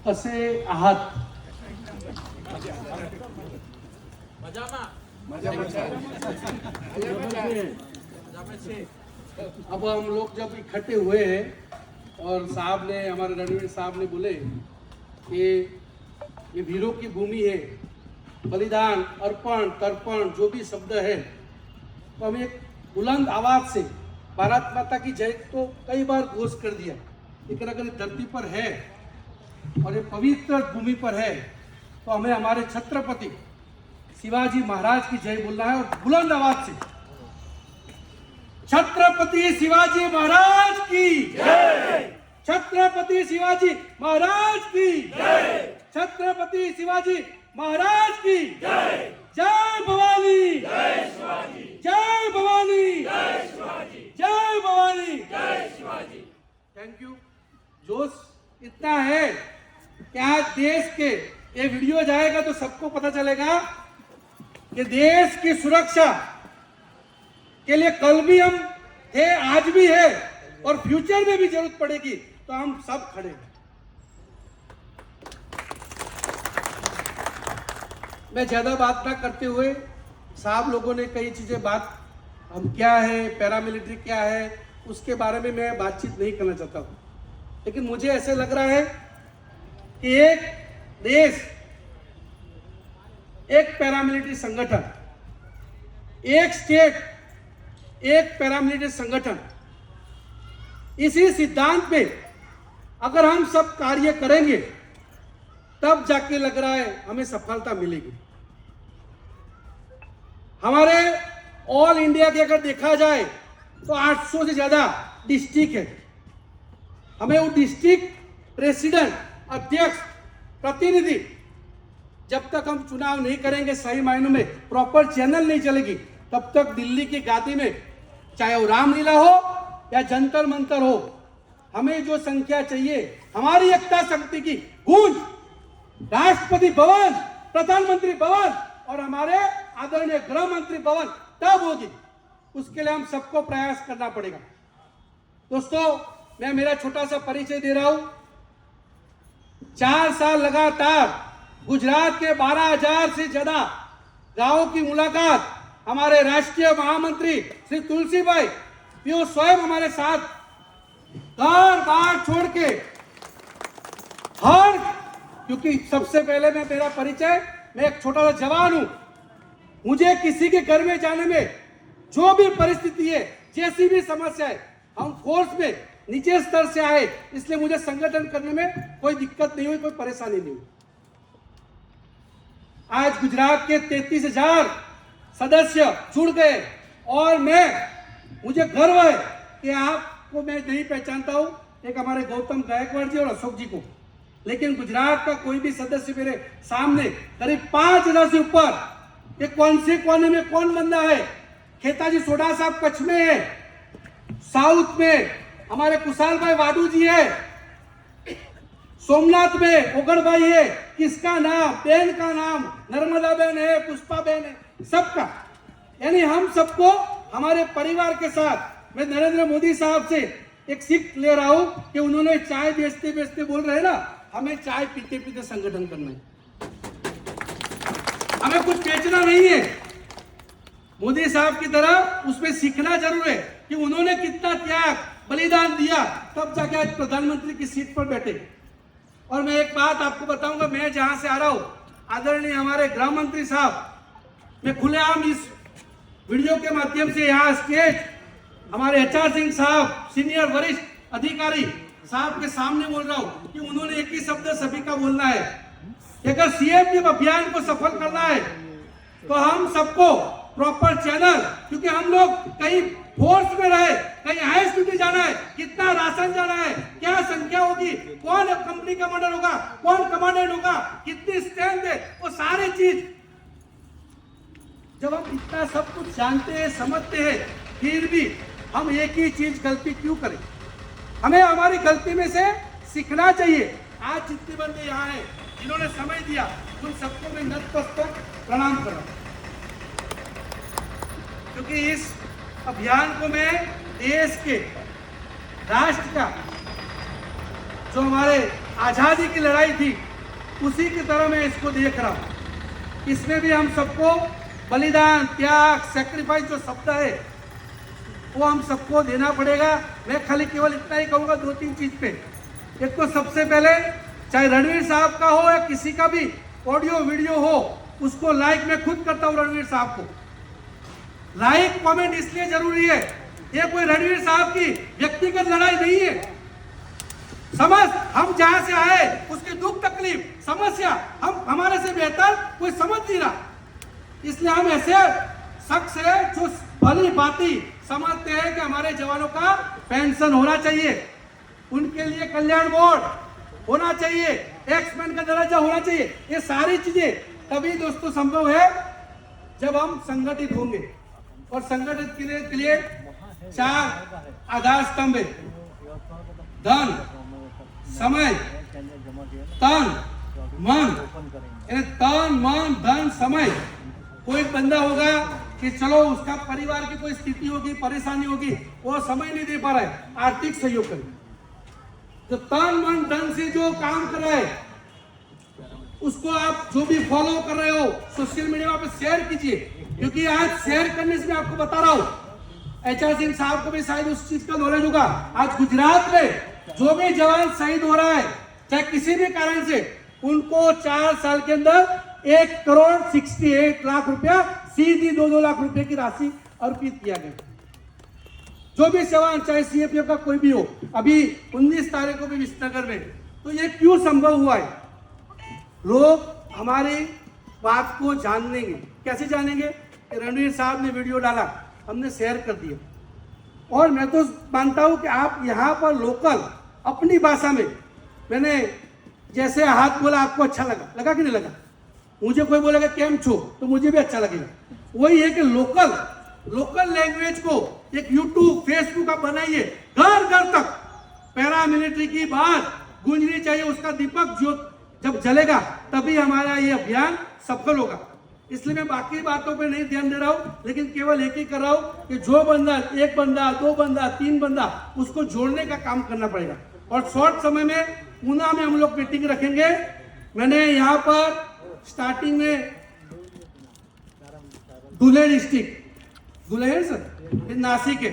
कसे आहात? अब हम लोग जब इकट्ठे हुए हैं और साहब ने, हमारे रणवीर साहब ने बोले कि ये वीरों की भूमि है, बलिदान, अर्पण, तर्पण जो भी शब्द है, तो हम एक बुलंद आवाज से भारत माता की जय तो कई बार घोष कर दिया, लेकिन अगर धरती पर है और ये पवित्र भूमि पर है तो हमें हमारे छत्रपति शिवाजी महाराज की जय बोलना है और बुलंद आवाज से छत्रपति शिवाजी महाराज की जय, छत्रपति शिवाजी महाराज की जय, छत्रपति शिवाजी महाराज की जय, जय भवानी, जय शिवाजी, जय भवानी, जय शिवाजी, जय भवानी, जय शिवाजी। Thank you. जोश इतना है कि आज देश के ये वीडियो जाएगा तो सबको पता चलेगा कि देश की सुरक्षा के लिए कल भी हम थे, आज भी है और फ्यूचर में भी जरूरत पड़ेगी तो हम सब खड़े हैं। मैं ज्यादा बात ना करते हुए, साहब लोगों ने कई चीजें बात, हम क्या है, पैरामिलिट्री क्या है, उसके बारे में मैं बातचीत नहीं करना चाहता हूं, लेकिन मुझे ऐसे लग रहा है कि एक देश, एक पैरामिलिट्री संगठन, एक स्टेट, एक पैरामिलिट्री संगठन, इसी सिद्धांत पे अगर हम सब कार्य करेंगे तब जाके लग रहा है हमें सफलता मिलेगी। हमारे ऑल इंडिया के अगर देखा जाए तो 800 से ज्यादा डिस्ट्रिक्ट है। हमें वो डिस्ट्रिक्ट प्रेसिडेंट, अध्यक्ष, प्रतिनिधि, जब तक हम चुनाव नहीं करेंगे, सही मायनों में प्रॉपर चैनल नहीं चलेगी, तब तक दिल्ली की गादी में चाहे वो रामलीला हो या जंतर मंतर हो, हमें जो संख्या चाहिए, हमारी एकता शक्ति की गूंज राष्ट्रपति भवन, प्रधानमंत्री भवन और हमारे आदरणीय गृह मंत्री भवन तब होगी। उसके लिए हम सबको प्रयास करना पड़ेगा। दोस्तों, मैं मेरा छोटा सा परिचय दे रहा हूं। 4 साल लगातार गुजरात के 12,000 से ज्यादा गांवों की मुलाकात हमारे राष्ट्रीय महामंत्री श्री तुलसी भाई, वो स्वयं हमारे साथ घर बार छोड़ के हर, क्योंकि सबसे पहले मैं, मेरा परिचय, मैं एक छोटा सा जवान हूं, मुझे किसी के घर में जाने में जो भी परिस्थिति है, जैसी भी समस्या है, हम फोर्स में नीचे स्तर से आए, इसलिए मुझे संगठन करने में कोई दिक्कत नहीं हुई, कोई परेशानी नहीं हुई। आज गुजरात के 33,000 सदस्य जुड़ गए और मुझे गर्व है कि आपको मैं नहीं पहचानता हूं, एक हमारे गौतम गायकवाड़ जी और अशोक जी को, लेकिन गुजरात का कोई भी सदस्य मेरे सामने करीब 5,000 से ऊपर, ये कौन से कोने में कौन बंदा है, खेताजी सोडा साहब कच्छ में है, साउथ में हमारे कुशाल भाई वाडू जी है, सोमनाथ में ओगड़ भाई है, किसका नाम, बहन का नाम नर्मदा बहन है, पुष्पा बहन है, सबका, यानी हम सबको हमारे परिवार के साथ, मैं नरेंद्र मोदी साहब से एक सीख ले रहा हूं कि उन्होंने चाय बेचते बेचते बोल रहे हैं ना, हमें चाय पीते पीते संगठन करना है, हमें कुछ बेचना नहीं है। मोदी साहब की तरह उसमें सीखना जरूर है कि उन्होंने कितना त्याग, बलिदान दिया, तब जाके आज प्रधानमंत्री की सीट पर बैठे। और मैं एक बात आपको बताऊंगा, मैं जहां से आ रहा हूं, आदरणीय हमारे गृह मंत्री साहब, मैं खुलेआम इस वीडियो के माध्यम से यहाँ स्टेज हमारे HR सिंह साहब, सीनियर वरिष्ठ अधिकारी साहब के सामने बोल रहा हूं कि उन्होंने एक ही शब्द सभी का बोलना है कि अगर CM के अभियान को सफल करना है तो हम सबको प्रॉपर चैनल, क्योंकि हम लोग कहीं फोर्स में रहे, कहीं हाई ड्यूटी जाना है, कितना राशन जाना है, क्या संख्या होगी, कौन कंपनी कमांडर होगा, कौन कमांडेंट होगा, कितनी स्ट्रेंथ है, वो सारी चीज जब हम इतना सब कुछ जानते हैं, समझते हैं, फिर भी हम एक ही चीज गलती क्यों करें? हमें हमारी गलती में से सीखना चाहिए। आज जितने बंदे यहाँ हैं जिन्होंने समय दिया, उन सबको मैं नतमस्तक प्रणाम कर रहा हूं, क्योंकि इस अभियान को मैं देश के, राष्ट्र का, जो हमारे आजादी की लड़ाई थी, उसी की तरह मैं इसको देख रहा हूं। इसमें भी हम सबको बलिदान, त्याग, सेक्रीफाइस जो शब्द है वो हम सबको देना पड़ेगा। मैं खाली केवल इतना ही कहूंगा 2-3 चीज पे। एक तो सबसे पहले चाहे रणवीर साहब का हो या किसी का भी ऑडियो वीडियो हो, उसको लाइक मैं खुद करता हूं। रणवीर साहब को लाइक कमेंट इसलिए जरूरी है, ये कोई रणवीर साहब की व्यक्तिगत लड़ाई नहीं है। समझ, हम जहां से आए उसकी दुख तकलीफ समस्या हम हमारे से बेहतर कोई समझ नहीं रहा, इसलिए हम ऐसे शख्स है जो भली भांति समझते हैं कि हमारे जवानों का पेंशन होना चाहिए, उनके लिए कल्याण बोर्ड होना चाहिए, एक्समैन का दर्जा होना चाहिए। ये सारी चीजें तभी दोस्तों संभव है जब हम संगठित होंगे। और संगठित के लिए 4 आधार स्तंभ है: धन, समय, तन, मन। तन, मन, धन, समय। कोई बंदा होगा कि चलो उसका परिवार की कोई स्थिति होगी, परेशानी होगी, वो समय नहीं दे पा रहा है, आर्थिक सहयोग करें। जो तन मन धन से जो काम कर रहा है उसको आप जो भी फॉलो कर रहे हो सोशल मीडिया पे शेयर कीजिए, क्योंकि आज शेयर करने से मैं आपको बता रहा हूं, एचआर सिंह साहब को भी शायद उस चीज का नॉलेज होगा। आज गुजरात में जो भी जवान शहीद हो रहा है चाहे किसी भी कारण से, उनको 4 साल के अंदर 1,68,00,000 रुपया सीधी 2-2 लाख रुपए की राशि अर्पित किया गया। जो भी जवान चाहे सीएपीएफ का कोई भी हो, अभी 19 तारीख को भी विसनगर में। तो ये क्यों संभव हुआ है? लोग हमारी बात को जान लेंगे। कैसे जानेंगे? रणवीर साहब ने वीडियो डाला, हमने शेयर कर दिया। और मैं तो मानता हूं कि आप यहाँ पर लोकल अपनी भाषा में, मैंने जैसे हाथ बोला आपको अच्छा लगा कि नहीं लगा? मुझे कोई बोलेगा केम छो तो मुझे भी अच्छा लगेगा। वही है कि लोकल लैंग्वेज को एक यूट्यूब फेसबुक आप बनाइए, घर घर तक पैरामिलिट्री की बात गूंजनी चाहिए। उसका दीपक जो जब जलेगा तभी हमारा ये अभियान सफल होगा। इसलिए मैं बाकी बातों पे नहीं ध्यान दे रहा हूं, लेकिन केवल एक ही कर रहा हूं कि जो बंदा, 1 बंदा, 2 बंदा, 3 बंदा, उसको जोड़ने का काम करना पड़ेगा। और शॉर्ट समय में ऊना में हम लोग मीटिंग रखेंगे। मैंने यहाँ पर स्टार्टिंग में धुले डिस्ट्रिक्ट, धुले है सर, नासिक है,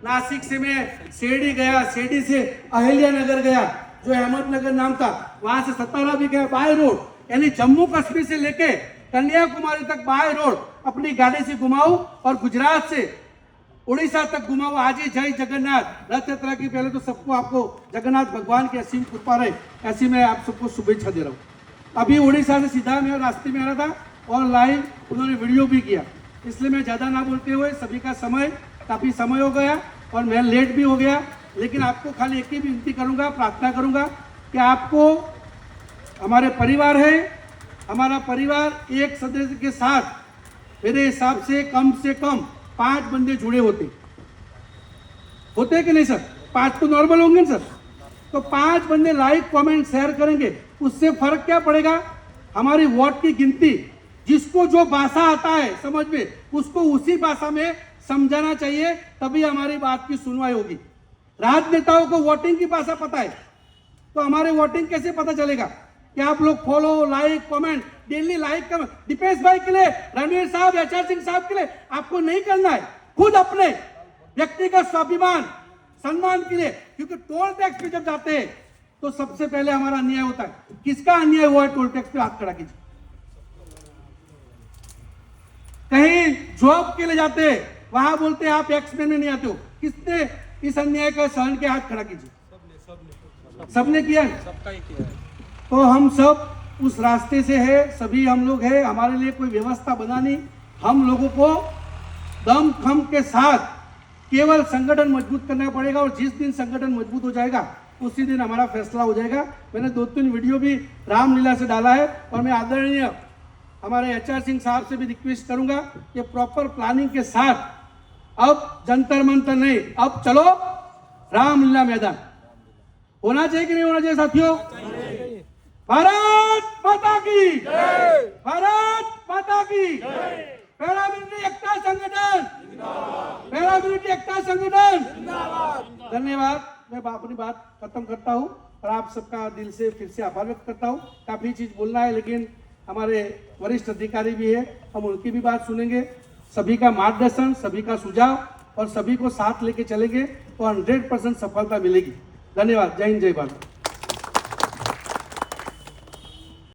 नासिक से मैं शिरडी गया, शिरडी से अहिल्यानगर गया जो अहमदनगर नाम था, वहां से सतारा भी गया बाय रोड, यानी जम्मू कश्मीर से लेके कन्याकुमारी तक बाय रोड अपनी गाड़ी से घुमाऊं और गुजरात से उड़ीसा तक घुमाऊं। आज ही जय जगन्नाथ रथ यात्रा की पहले तो सबको आपको जगन्नाथ भगवान की असीम कृपा रहे, ऐसी मैं आप सबको शुभेच्छा दे रहा हूँ। अभी उड़ीसा से सीधा मैं रास्ते में आ रहा था और लाइव उन्होंने वीडियो भी किया, इसलिए मैं ज़्यादा ना बोलते हुए, सभी का समय काफ़ी समय हो गया और मैं लेट भी हो गया, लेकिन आपको खाली एक ही विनती करूंगा, प्रार्थना करूंगा कि आपको, हमारे परिवार है, हमारा परिवार एक सदस्य के साथ मेरे हिसाब से कम 5 बंदे जुड़े होते कि नहीं सर? 5 तो नॉर्मल होंगे ना सर? तो 5 बंदे लाइक कमेंट शेयर करेंगे, उससे फर्क क्या पड़ेगा? हमारी वोट की गिनती, जिसको जो भाषा आता है समझ में, उसको उसी भाषा में समझाना चाहिए, तभी हमारी बात की सुनवाई होगी। राजनेताओं को वोटिंग की भाषा पता है, तो हमारे वोटिंग कैसे पता चलेगा? कि आप लोग follow, like, comment, daily like कर, दीपेश भाई के लिए, रणवीर साहब, एचआर सिंह साहब के लिए आपको नहीं करना है, खुद अपने व्यक्तिगत स्वाभिमान सम्मान के लिए। क्योंकि टोल टैक्स पे जब जाते हैं तो सबसे पहले हमारा अन्याय होता है। किसका अन्याय हुआ है? टोल टैक्स पे हाथ खड़ा कीजिए। कहीं जॉब के लिए जाते हैं, वहां बोलते हैं आप एक्समैन में नहीं आते हो। किसने इस अन्याय का सहन के? हाथ खड़ा कीजिए। सबने किया है, सबका ही किया है। तो हम सब उस रास्ते से है, सभी हम लोग है, हमारे लिए कोई व्यवस्था बनानी, हम लोगों को दम खम के साथ केवल संगठन मजबूत करना पड़ेगा। और जिस दिन संगठन मजबूत हो जाएगा उसी दिन हमारा फैसला हो जाएगा। मैंने 2-3 वीडियो भी रामलीला से डाला है और मैं आदरणीय हमारे एचआर सिंह साहब से भी रिक्वेस्ट करूंगा कि प्रॉपर प्लानिंग के साथ, अब जंतर मंतर नहीं, अब चलो रामलीला मैदान। होना चाहिए कि नहीं होना चाहिए साथियों? भारत माता की जय, भारत माता की जय। पैरामिलिट्री एकता संगठन, पैरामिलिट्री एकता संगठन, धन्यवाद। मैं अपनी बात खत्म करता हूं। और आप सबका दिल से फिर से आभार व्यक्त करता हूँ। काफ़ी चीज़ बोलना है, लेकिन हमारे वरिष्ठ अधिकारी भी है, हम उनकी भी बात सुनेंगे। सभी का मार्गदर्शन, सभी का सुझाव और सभी को साथ लेके चलेंगे तो 100% सफलता मिलेगी। धन्यवाद। जय हिंद, जय भारत।